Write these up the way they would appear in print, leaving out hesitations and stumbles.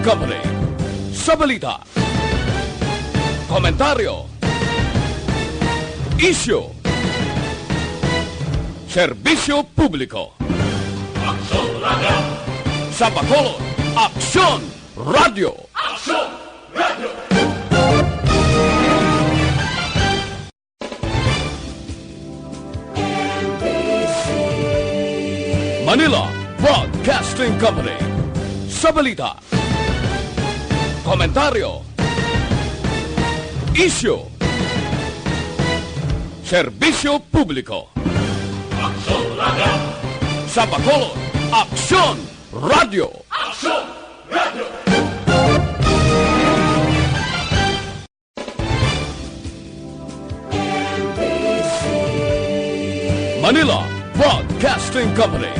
Company. Sa balita, komentaryo, isyu, serbisyo publiko. Aksyon Radio! Sa Bacolod, Aksyon Radio! Aksyon Radio! Manila Broadcasting Company. Sa balita, komentaryo, isyu, serbisyo publiko. Aksyon Radio! Sa Bacolod, Aksyon Radio! Aksyon Radio! Manila Broadcasting Company.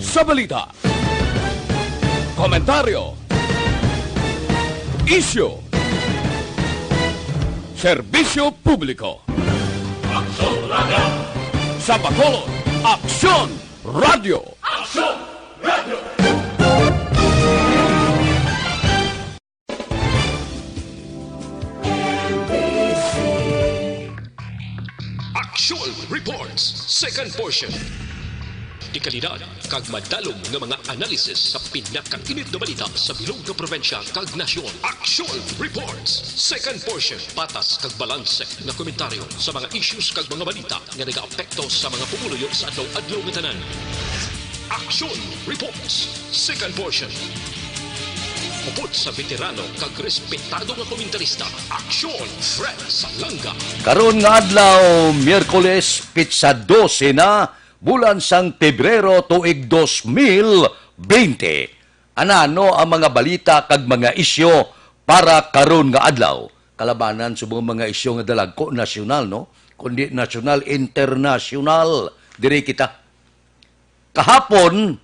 Sa balita, komentaryo, isyu, serbisyo publiko. Aksyon Radio! Sa Bacolod, Aksyon Radio! Aksyon Radio! Actual Reports, second portion. Di kalidad, kag madalong nga mga analisis sa pinakainit na balita sa bilog na probinsya kag nasyon. Actual Reports, second portion. Patas kag balanse na komentaryo sa mga issues kag mga balita nga nagaapekto sa mga pumuluyo sa adlaw-adlaw nga tanan. Actual Reports, second portion. Upod sa veterano kag respetado nga komentarista, Aksyon Fred Salanga. Karon nga adlaw, Miyerkules, pitsa 12 na, bulan sang Pebrero tuig 2020. Anano ang mga balita kag mga isyo para karon nga adlaw? Kalabanan sa mga isyo nga dalagko nasyonal, no? Kundi nasyonal, internasyonal. Diri kita. Kahapon,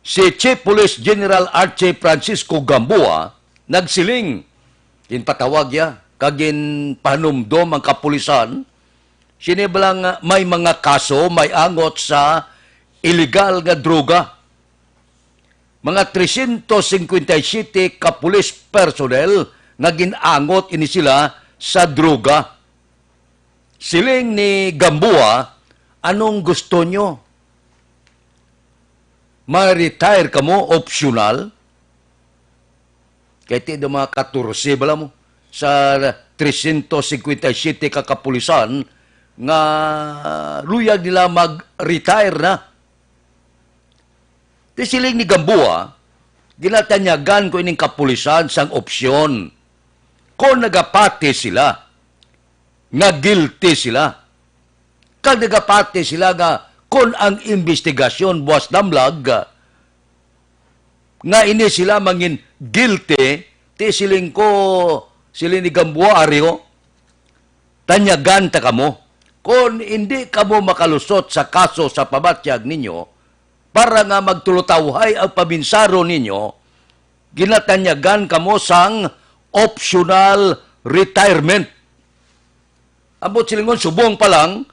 si Chief Police General Archie Francisco Gamboa nagsiling, ginpatawag ya, kagin panumdom ang kapulisan, sinibalang may mga kaso, may angot sa illegal nga droga. Mga 357 kapulis personnel nga ginangot ini sila sa droga. Siling ni Gamboa, anong gusto nyo? Ma-retire ka mo, optional? Kaya ti mga 14 bala mo sa 357 kakapulisan nga luyag nila mag-retire na. Ti siling ni Gamboa, ginatanyagan ko ining kapulisan sang opsyon. Kung nagapati sila, nga guilty sila, kag nagapati sila nga kung ang investigasyon buwas damlag nga ini sila mangin guilty, ti siling ni Gamboa Ario, tanyagan ta kamo. Kung hindi kamo makalusot sa kaso sa pabatyag ninyo, para nga magtulutawhay ang pabinsaro ninyo, ginatanyagan kamo sang optional retirement. Abot silingon, subong pa lang,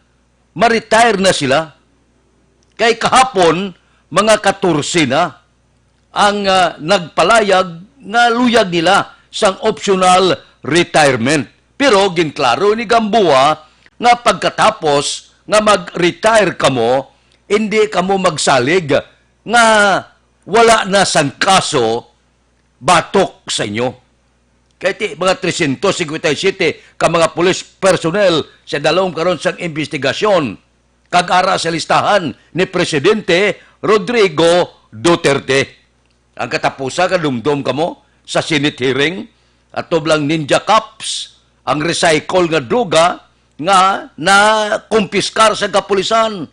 ma-retire na sila. Kay kahapon, mga 14 na ang nagpalayag nga luyag nila sang optional retirement. Pero ginklaro ni Gamboa nga pagkatapos nga mag-retire kamo, hindi kamo magsalig nga wala na sang kaso batok sa inyo. Kaya mga 357 ka mga police personnel sa dalawang karon sang investigasyon kag-ara sa listahan ni Presidente Rodrigo Duterte. Ang katapusa kadumdum kamo sa Senate hearing at tublang Ninja Cups, ang recycle nga droga nga na kumpiskar sa kapulisan.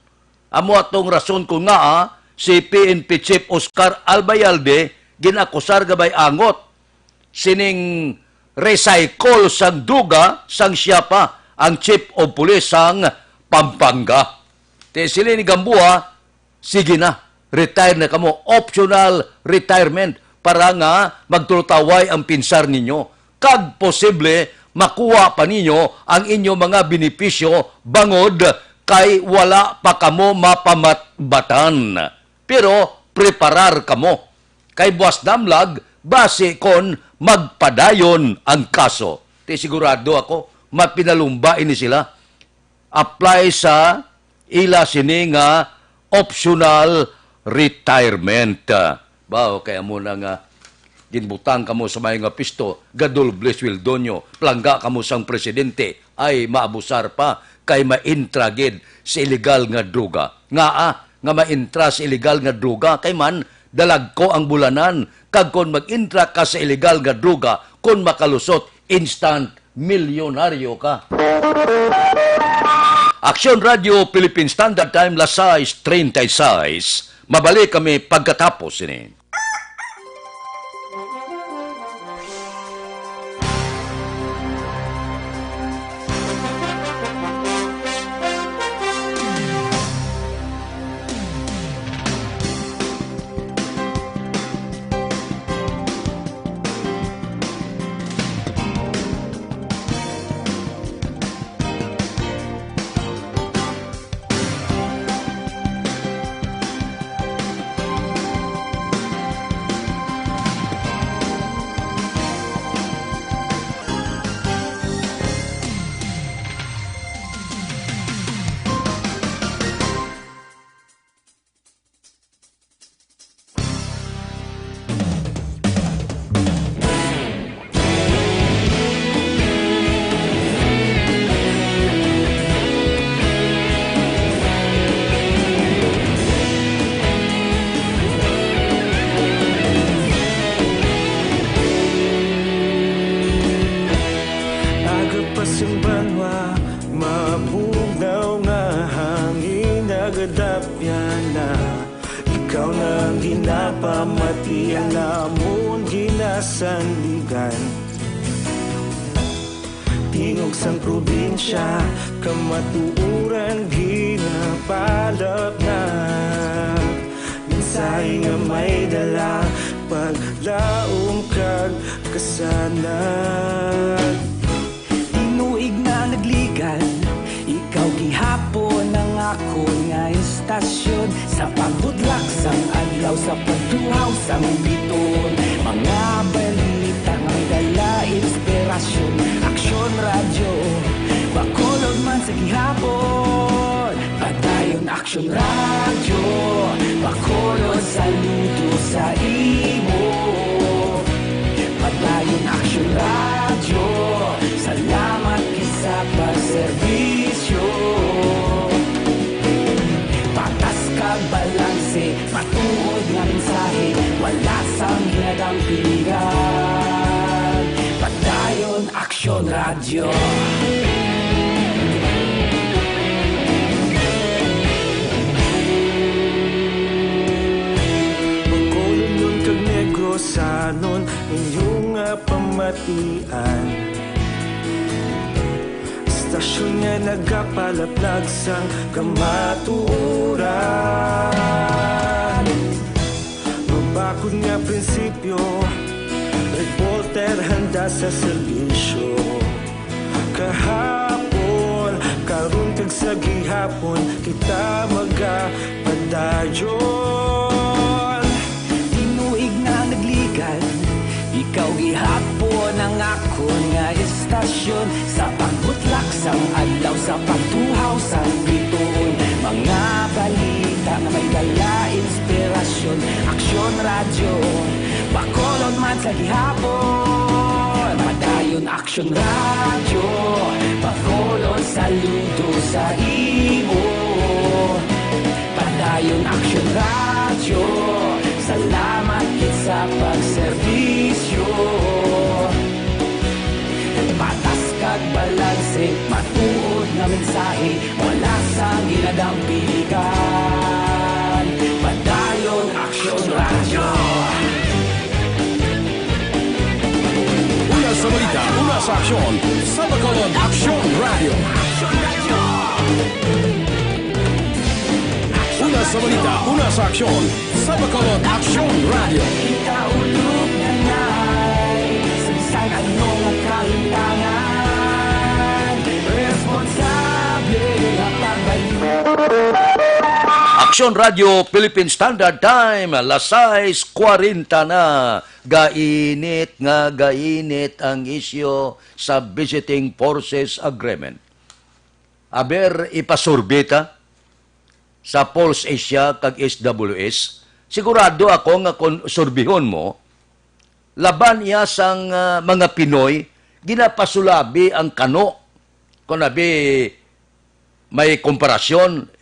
Amo atong rason ko nga si PNP Chief Oscar Albayalde ginakusar gabay angot sining recycle sang droga sang siya pa ang Chief of Police sang Pampanga. Te sila ni Gamboa, sige na, retire na kamo, optional retirement para nga magtulutaway ang pinsar ninyo. Kag posible makuha pa ninyo ang inyong mga benepisyo bangod kay wala pa kamo mapamatbatan. Pero preparar kamo. kay Buwas Damlag base kon magpadayon ang kaso. Ti sigurado ako, mapinalumba ini sila. Apply sa ila sini nga optional retirement. Bao, kaya mo na nga ginbutang kamo sa may nga pisto, gadol bless Wildonyo, plangga kamo sang presidente, ay maabusar pa, kay maintragid sa illegal nga droga. Nga maintra sa illegal nga droga, kay man, dalag ko ang bulanan, kag kon mag-intra ka sa illegal nga droga, kon makalusot, instant milyonaryo ka. Action Radio Philippine Standard Time, las 6:36. Mabalik kami pagkatapos ini. Sandigan tingog sang probinsya kamatuuran ginapalap na minsay nga may dala paglaom kag kasanag inuig na nagligan ikaw gihapon ang ako nga istasyon sa pagbudlak sang adlaw sa pagtuhaw sang biton mga balita nga dala inspirasyon aksyon radyo bakolod man sa gihapon padayon aksyon radyo bakolod saludo sa imo padayon aksyon radyo salamat kisa pagserbisyo patas kag balanse matuod nga mensahe wala sang hinagang pilihan padayon aksyon radyo pagkolon nun kag negrosanon inyong nga pamatian istasyon nga nagapalaplag sang kamatuuran mabakod nga prinsipyo reporter handa sa serbisyo kahapon karon kag sa gihapon kita magapadayon inuig na nagligan ikaw gihapon ang ako nga istasyon sa pagbutlak sang adlaw sa pagtuhaw sang bituon mga balita na may dala inspirasyon aksyon radyo bakolod man sa gihapon padayon aksyon radyo bakolod saludo sa imo padayon aksyon radyo salamat kit sa pagserbisyo patas kag balanse matuod nga mensahe wala sang ginadang pilikan padayon aksyon radyo Una sa balita, una sa aksyon, sa Bacolod Aksyon Radio. Una sa balita, una sa aksyon, sa Bacolod Aksyon Radio. Ikaulog na na'y sagsang anong nakahintangan responsable ang pagbalik Action Radio Philippine Standard Time, alas 6:40 na. Gainit ang isyo sa Visiting Forces Agreement. Aber ipasurbeta sa Pulse Asia kag SWS, sigurado ako nga kung surbihon mo, laban iya sang mga Pinoy, ginapasulabi ang kano. Kung nabi may komparasyon,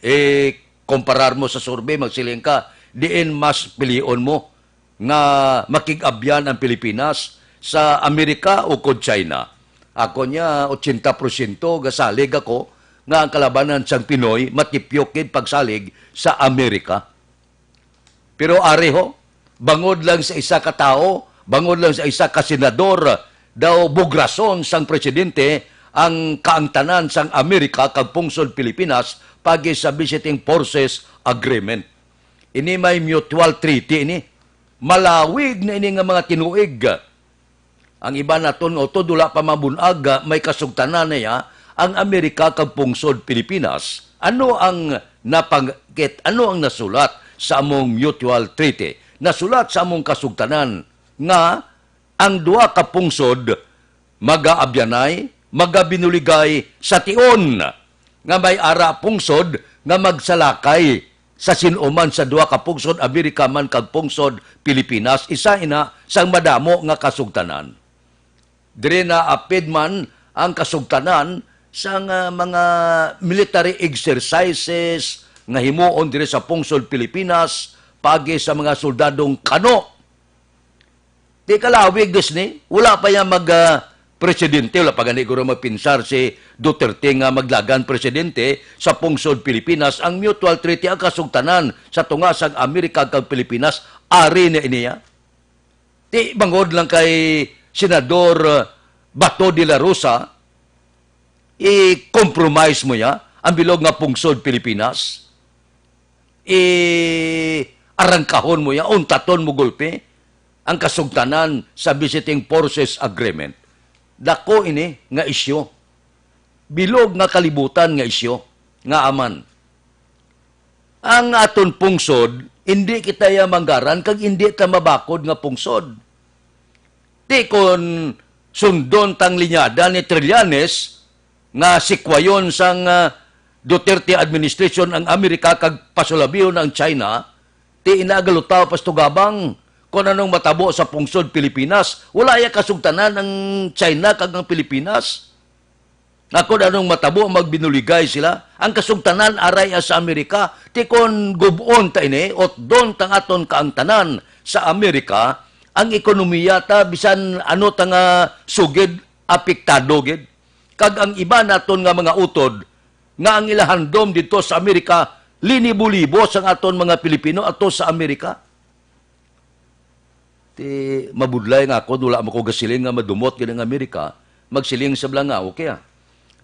komparar mo sa survey, magsiling ka, diin mas pilion mo nga makigabyan ang Pilipinas sa Amerika o kod China. Ako niya, 80% gasalig ako nga ang kalabanan sang Pinoy matipyokid pagsalig sa Amerika. Pero areho, bangod lang sa isa ka tao, bangod lang sa isa ka senador, daw bugrason sang presidente ang kaangtanan sang Amerika kag pungsod Pilipinas pagi sa Visiting Forces Agreement. Ini may mutual treaty ini. Malawig na ini nga mga tinuig. Ang iba naton o to dula pa mabunag may kasugtanan niya ang Amerika kag pungsod Pilipinas. Ano ang napangkit? Ano ang nasulat sa among mutual treaty? Nasulat sa among kasugtanan nga ang duha ka pungsod magaabyanay, magabinuligay sa tion nga may ara pungsod nga magsalakay sa sinuman sa duha ka pungsod Amerika man kag pungsod Pilipinas, isa ina sang madamo nga kasugtanan. Dire na apid man ang kasugtanan sa mga military exercises nga himuon dire sa pungsod Pilipinas pagi sa mga soldadong kano. Di kalawig Disney, wala pa yan presidente, wala pa gani ko magpinsar si Duterte nga maglagan presidente sa pungsod Pilipinas. Ang mutual treaty ang kasugtanan sa tungasang Amerika kag Pilipinas, ari na iniya. Di bangod lang kay Senador Bato de la Rosa, i-compromise mo ya ang bilog nga pungsod Pilipinas. Arangkahon mo ya, untaton mo gulpe ang kasugtanan sa Visiting Forces Agreement. Dako ini nga isyo. Bilog nga kalibutan nga isyo. Nga aman. Ang aton pungsod, hindi kita ya manggaran kag hindi ta mabakod nga pungsod. Di kon sundon tang linyada ni Trillanes nga sikwayon sang Duterte administration ang Amerika kag pasulabiyon ang China, ti inagalutaw pastugabang kung anong matabo sa pungsod Pilipinas. Wala ya kasugtanan ang China kag ang Pilipinas. Na kung anong matabo, magbinuligay sila. Ang kasugtanan aray sa Amerika. Ti kon gubon ta ini, ot don tang aton kaangtanan sa Amerika, ang ekonomiya ta, bisan ano ta nga sugid, apektado gid. Kag ang iba naton nga mga utod, nga ang ilahandom dito sa Amerika, linibo-libo sang aton mga Pilipino ato sa Amerika. Mabudlay nga ako, dula mo ko gasiling nga madumot ka ng Amerika, magsiling sa blanga, okay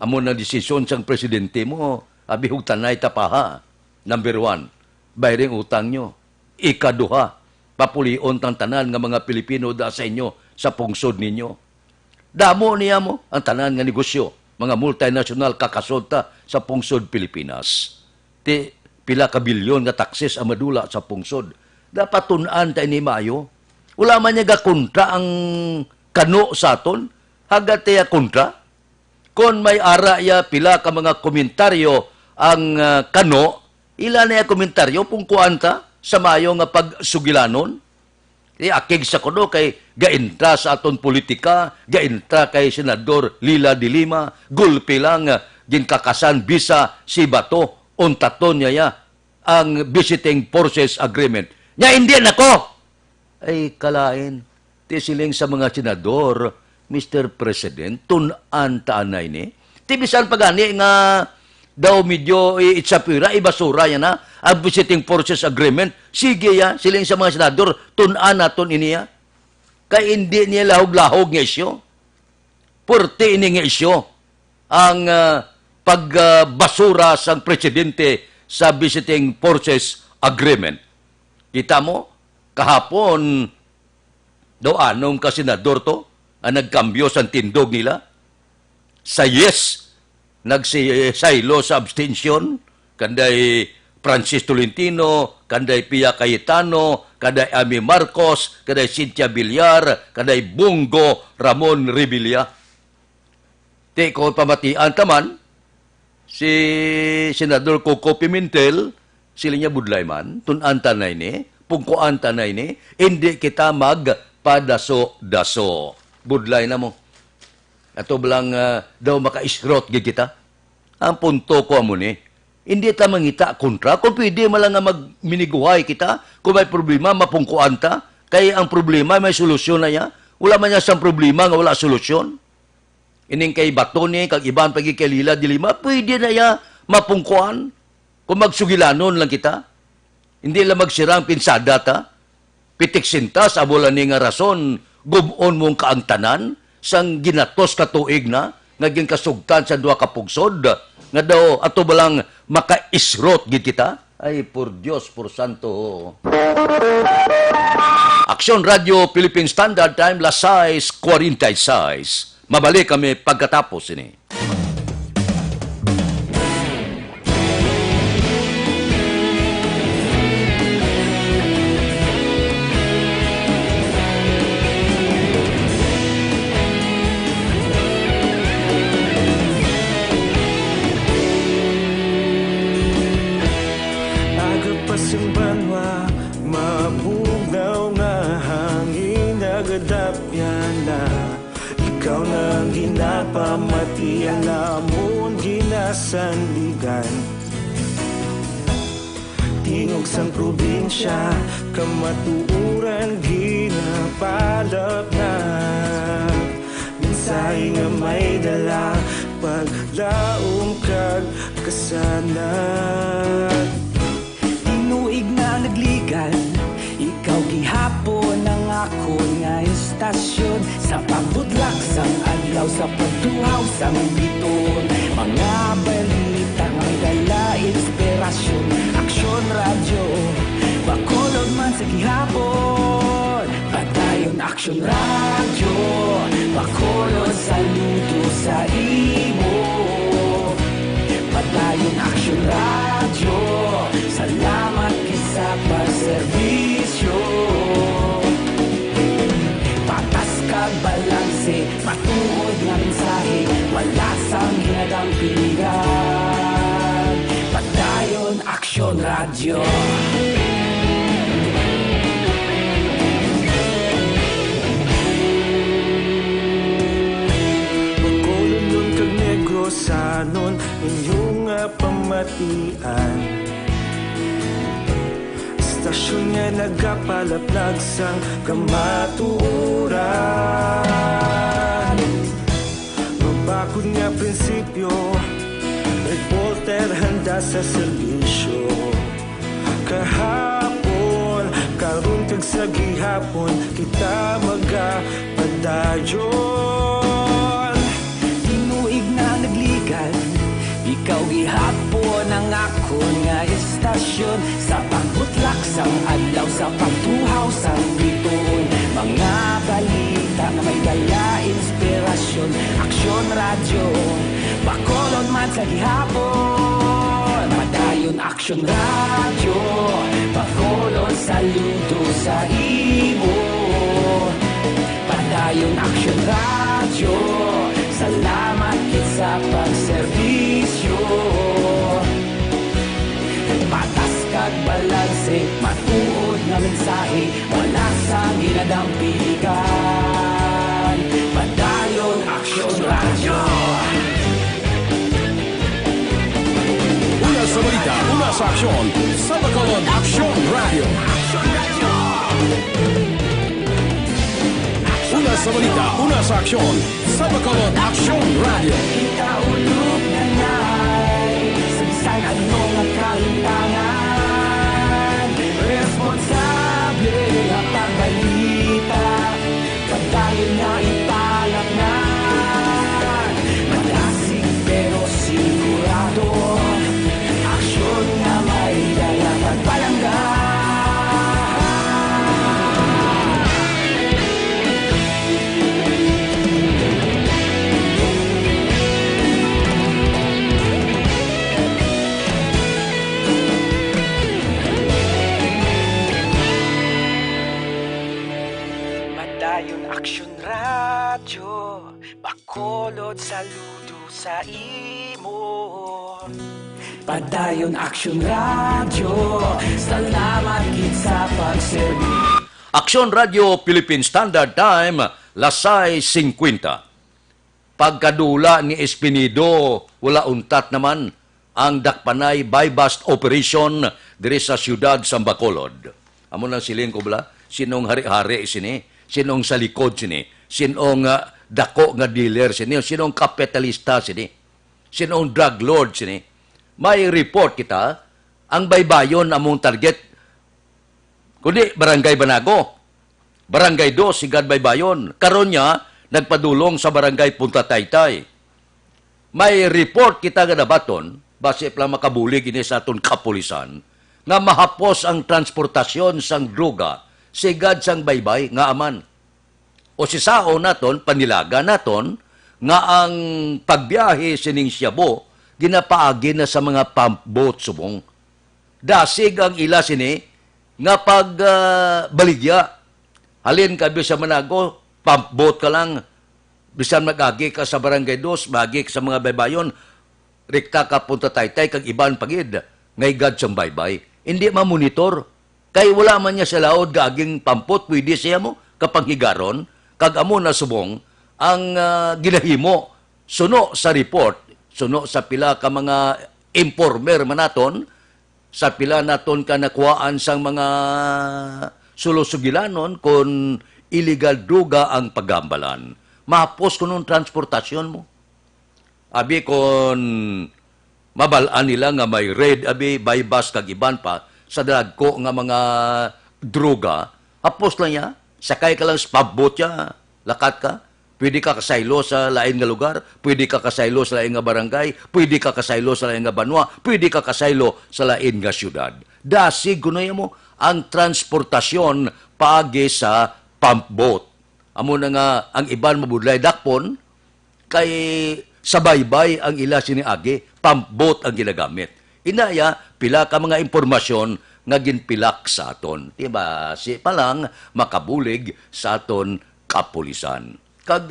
Amo na desisyon sang presidente mo, abihog tanay tapaha. Number 1, bayring utang nyo. Ikaduha, papulion tang tanan nga mga Pilipino da sa inyo, sa pungsod ninyo. Damo niya mo ang tanan nga negosyo, mga multinational kakasota sa pungsod Pilipinas. Pila ka bilyon nga takses ang madula sa pungsod. Dapat tunan tayo ni Mayo. Wala man niya gakontra ang kano sa aton, hagat ya kontra. Kung may ara ya pila ka mga komentaryo ang kano, ilan na ya komentaryo pungkuan ta sa mayo nga pagsugilanon. Akig sa kuno kay gaintra sa aton politika, gaintra kay Senador Lila de Lima, gulpi lang ginkakasan bisa si Bato, untaton niya ya ang Visiting Forces Agreement. Nya hindi nako! Ay kalain, ti siling sa mga senador, Mr. President, tunan taanay ni. Ti bisan pagani nga daw medyo itsapira, ibasura yan na, ang Visiting Forces Agreement, sige ya, siling sa mga senador, tunan naton iniya. Kaya hindi niya lahog-lahog nga isyo. Purti ini nga isyo ang pagbasura sang presidente sa Visiting Forces Agreement. Kita mo, kahapon, daw anong ka senador to, ang nagkambyo sa tindog nila, sa yes, nagsaylo sa abstention, kanday Francis Tolentino, kanday Pia Cayetano, kanday Ami Marcos, kanday Cynthia Villar, kanday Bungo Ramon Revilla. Di ko pamatian taman, si Senador Coco Pimentel, sila niya budlay man, tunanta na ini, pungkuanta na ini, hindi kita magpadaso-daso. Budlay na mo. Ato bilang daw makaisrot gid kita. Ang punto ko amo ni, hindi ta mangita kontra, kung pwede malang nga magminiguhay kita, kung may problema, mapungkuanta, kaya ang problema, may solusyon na niya. Wala man niya siyang problema nga wala solusyon. Ining kay bato ni, kag ibang pagkikalila, dilima, pwede na niya mapungkuan. Kung magsugilanon lang kita, hindi lang magsirang pinsada ta, pitik sintas, abulan ni nga rason, gumon mong kaangtanan, sang ginatos ka tuig na, naging kasugtan sa duwa kapugsod, nga daw ato balang makaisrot gid kita. Ay, por Dios, por Santo. Aksyon Radio Philippine Standard Time, las 6:46. Mabalik kami pagkatapos ini. Agapasang banwa, mabugaw nga hangin, nagadapyan na. Ikaw nang ginapamatian, namon ginasandigan. Tingog sang probinsya, kamatuuran ginapalap na. Minsay nga may dala, paglaom kag kasanat. Tinuig na nagligan, ikaw gihapon ang ako nga istasyon. Sa pagbudlak sang adlaw, sa pagtuhaw sang biton, mga balita nga dala inspirasyon. Aksyon radyo, bakolod man sa gihapon. Padayon aksyon radyo, bakolod saludo sa imo. Padayon aksyon radyo, salamat kisa pagserbisyo. Patas kag balanse, matuod nga mensahe, wala sang hinadang pilihan. Padayon aksyon radyo. Bakolon kag Negrosanon, inyong pamatian. Istasyon nga nagapalaplag sang kamatuuran. Mabakod nga prinsipyo, reporter handa sa serbisyo. Kahapon, karon kag sa gihapon, kita magapadayon. Tinuig na nagligan, ikaw gihapon ang ako nga istasyon. Sa pagbutlak sang adlaw, sa pagtuhaw sang biton, mga balita na may dala inspirasyon. Aksyon radyo, bakolon man sa gihapon. Madayon aksyon radyo, bakolon saludo sa imo. Padayon aksyon radyo, salamat kit sa pagserbisyo. Patas kag balanse, matuod nga mensahe, wala sang ginadampilikan. Padayon aksyon radyo. Una sa balita, una sa aksyon, sa Bacolod Aksyon Radio. Una sa balita, una sa aksyon, sa Bacolod Aksyon Radio. Kita ulog na na'y sabisan ano nga kalintangan. Responsable ang pagbalita, pagdayon na ipalak na. Malasig pero sigurado, aksyon nga may dala pagpalanggan. Aksyon radyo, bakolod saludo sa imo. Padayon Aksyon radyo, salamat gid sa pagserbi. Aksyon Radio Philippine Standard Time, Lasay 50. Pagkadula ni Espinido, wala untat naman ang dakpanay buy-bust operation diri sa siyudad sa Bacolod. Amo nang siling ko bala, sinong hari-hari sini, sinong sa likod sini, sinong dako nga dealer sini, sinong kapitalista sini, sinong drug lord sini. May report kita, ang baybayon among target, kundi Barangay Banago, Barangay 2, Sigad Baybayon. Karon niya, nagpadulong sa Barangay Punta Taytay. May report kita nga nabaton, base lang makabulig ini sa aton kapulisan, nga mahapos ang transportasyon sang droga, sigad sang baybay nga aman. O si sao naton, panilaga naton, nga ang pagbiyahe sining Siabo, ginapaagi na sa mga pump boat subong. Dasig ang ila sini, nga pagbaligya. Halin ka sa Manago, pump boat ka lang, bisan mag-agi ka sa Barangay 2, mag-agi ka sa mga baybayon, rikta ka Punta Taytay, kag iban pagid, ngay gad sang baybay. Hindi mamonitor. Kay wala man niya sa laod gaging pampot, pwede siya mo, kapag higaron, kag amo na subong, ang ginahimo, suno sa report, suno sa pila ka mga informer manaton, sa pila naton ka nakuhaan sang mga sulusugilanon kung illegal droga ang pagambalan. Mahapos ko nung transportasyon mo. Abi kung mabalaan nila nga may raid, abi, buy-bust kag iban pa, sa dagko nga mga droga, hapos lang niya, sakay ka lang sa pubboat niya, lakat ka, pwede ka kasaylo sa lain nga lugar, pwede ka kasaylo sa lain nga barangay, pwede ka kasaylo sa lain nga banwa, pwede ka kasaylo sa lain nga syudad. Dasig kunoy mo ang transportasyon paagi sa pump boat. Amo na nga ang iban mabudlay dakpon kay sa baybay ang ila siniagi, pump boat ang ginagamit. Inaya pila ka mga impormasyon nga ginpilak sa aton. Diba? Si palang makabulig sa aton kapulisan. Kag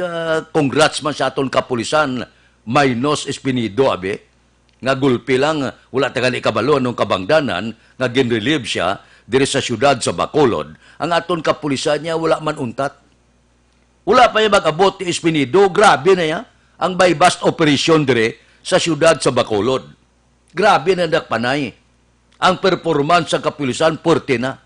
congrats man sa aton kapulisan, Maynos Espinido abe, nga gulpi lang, wala tagan ikabalo nung kabangdanan, nga ginrelieve siya, diri sa syudad sa Bacolod, ang aton kapulisan niya wala man untat. Wala pa yung mag-abot ni Espinido, grabe na ya, ang buy-bust operation dire sa syudad sa Bacolod. Grabe na nakpanay. Ang performance sa kapulisan, porte na.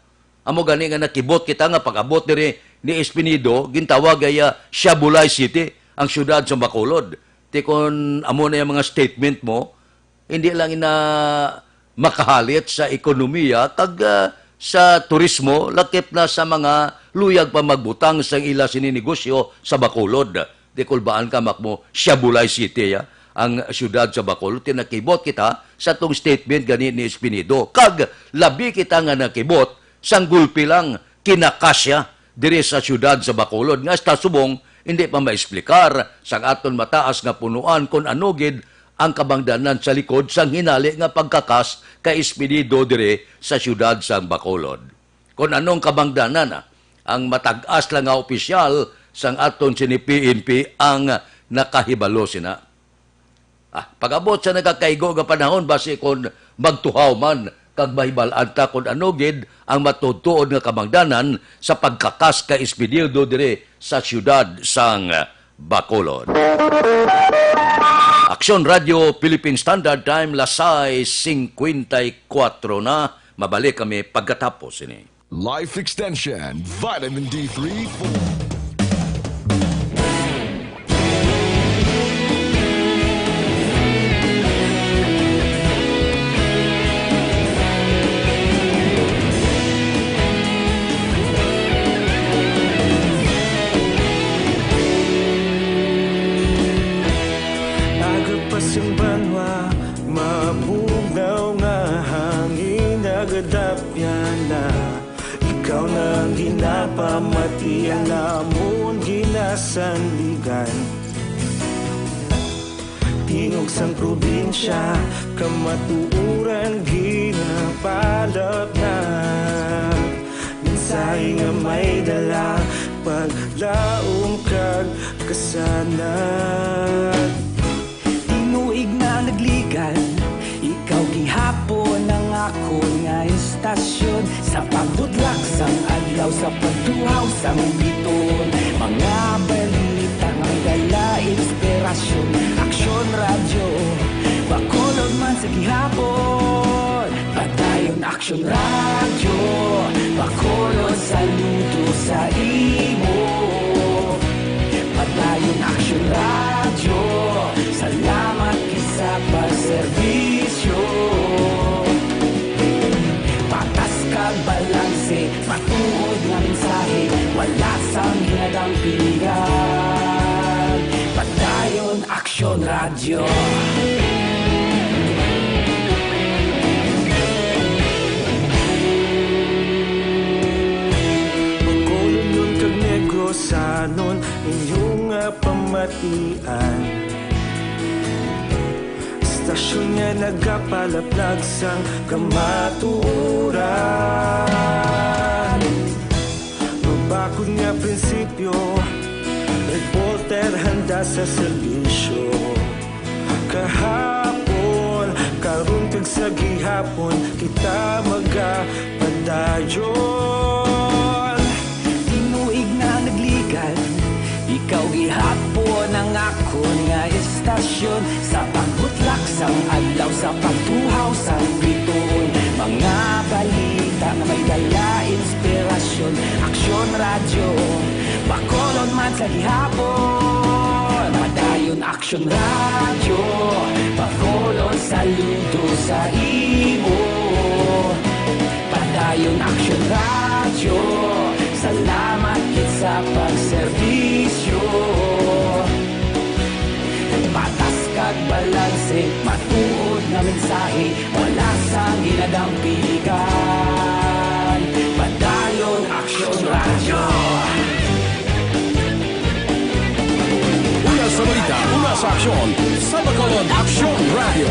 Amo gani nga nakibot kita nga pag-abot dire ni Espinido, gintawag ay Siabulay City, ang syudad sa Bacolod. Ti kon amo na yung mga statement mo, hindi lang ina makahalit sa ekonomiya, kag sa turismo, lakip na sa mga luyag pa magbutang sa ila sininegosyo sa Bacolod. Di kulbaan ka makmo, Siabulay City, ang syudad sa Bacolod. Tinakibot kita sa tong statement gani ni Espinido. Kag labi kita nga nakibot, sang gulpi lang, kinakasya diri sa syudad sa Bacolod. Nga sa subong, hindi pa maesplikar sang aton mataas nga punuan kung anugid ang kabangdanan sa likod sang hinali nga pagkakas kay Espinido dire sa syudad sang Bacolod. Kung anong kabangdanan ang matag-as lang nga opisyal sang aton sini PNP ang nakahibalo sina. Pag-abot sa nagakaigo nga panahon base kung magtuhaw man kag mahibalaan ta kung anugid ang matutuod nga kabangdanan sa pagkakas kay Espinido dire sa syudad sang Bacolod. Aksyon Radio Philippine Standard Time, Lasay 54 na. Mabalik kami pagkatapos ini. Life Extension, Vitamin D3 for... Yung banwa, mabugaw nga hangin nagadapyan na. Ikaw nang ginapamatian namon ginasanligan. Tingog sang probinsya, kamatuuran ginapalap na. Minsay nga may dala, paglaom kag kasanan. Tinuig na nagligan, ikaw gihapon ang ako nga istasyon. Sa pagbudlak sang adlaw, sa pagtuhaw sang biton, mga balita nga dala inspirasyon. Aksyon radyo, bakolod man sa gihapon. Padayon aksyon radyo, bakolod saludo sa imo. Padayon aksyon radyo, salamat kisa pagserbisyo. Patas kag balanse, matuod nga mensahe, wala sang hinadang pilihan. Padayon aksyon radyo. Pagkulunyon kag negosanon inyong pamatian. Istasyon nga nagapalaplag sang kamaturan. Mabakod nga prinsipyo, reporter handa sa serbisyo. Kahapon, karon kag sa gihapon, kita magapadayon. Tinuig na nagligan, ikaw gihapon ang ako nga istasyon. Sa pagbutlak sang adlaw, sa pagtuhaw sang biton, mga balita na may dala inspirasyon. Aksyon radyo, bakolon man sa gihapon. Padayon aksyon radyo, bakolon saludo sa imo. Padayon aksyon radyo, salamat kit sa pagserbisyo. Patas kag balanse, matuod na mensahe, wala sang ginadang piligan. Padayon aksyon radyo. Una sa balita, una sa aksyon, sa Bacolod Aksyon Radio.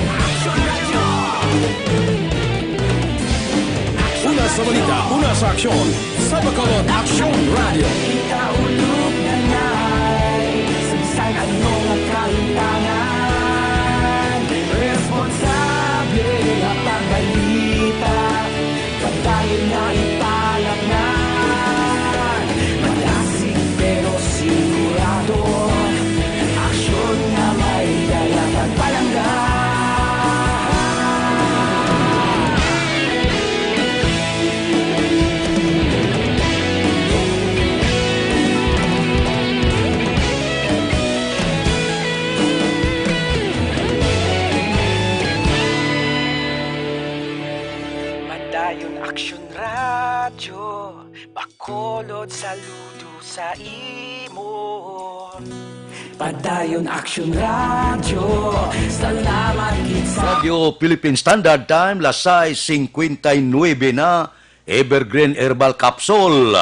Una sa balita, una sa aksyon, sa Bacolod Aksyon Radio. Ikaulog na na'y sabisan ano nga kahintangan. Responsable nga pagbalita, pagdayon na ipalaknan. Malasig pero sigurado, aksyon nga may dala pagpalanggan. Padayon aksyon radyo, bakolod saludo sa imo. Padayon aksyon radyo, salamat kitsa. Radio Philippine Standard Time, lasay 59 na, Evergreen Herbal Capsule.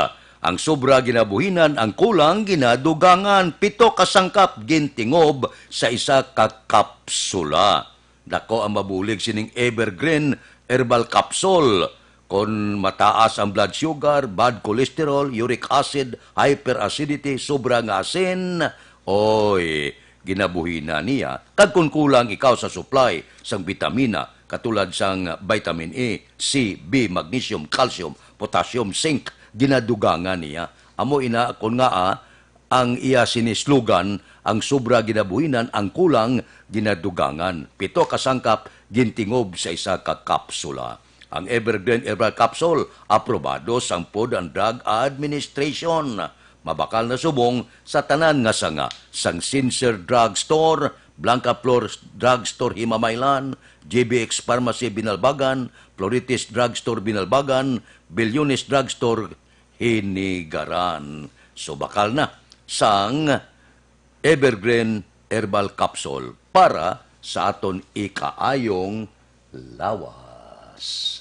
Ang sobra ginabuhinan, ang kulang ginadugangan, 7 kasangkap gintingob sa isa ka kapsula. Dako ang mabulig sining Evergreen Herbal Capsule. Kung mataas ang blood sugar, bad cholesterol, uric acid, hyperacidity, sobra nga asin, oy, ginabuhina niya. Kag kung kulang ikaw sa supply sang vitamina, katulad sang vitamin A, C, B, magnesium, calcium, potassium, zinc, ginadugangan niya. Amo ina kun nga ang iya sinislugan, ang sobra ginabuhinan, ang kulang ginadugangan. 7 kasangkap gintingob sa isa ka kapsula. Ang Evergreen Herbal Capsule, aprobado sang Food and Drug Administration. Mabakal na subong sa tanan nga sanga, sang Sincere Drug Store, Blanca Flor Drug Store Himamaylan, JBX Pharmacy Binalbagan, Floritis Drug Store Binalbagan, Billionis Drug Store Hinigaran. So bakal na sang Evergreen Herbal Capsule para sa aton ikaayong lawas. oras.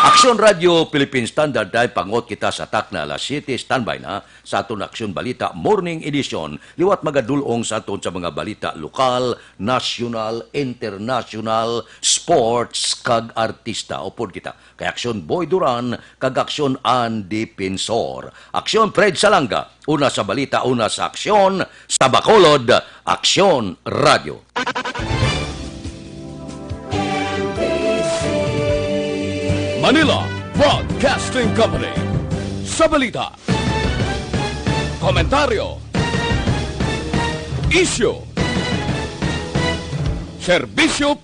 Aksyon Radio Philippine Standard Time, pangot kita sa takna alas 7, standby na sa aton Aksyon Balita Morning Edition. Liwat magadulong sa aton sa mga balita lokal, national, international, sports, kag artista. Upod kita kay Aksyon Boy Duran, kag Aksyon Andy Pinsor. Aksyon Fred Salanga, una sa balita, una sa aksyon, sa Bacolod, Aksyon Radio. Manila Broadcasting Company. Sa balita, komentaryo, isyu, serbisyo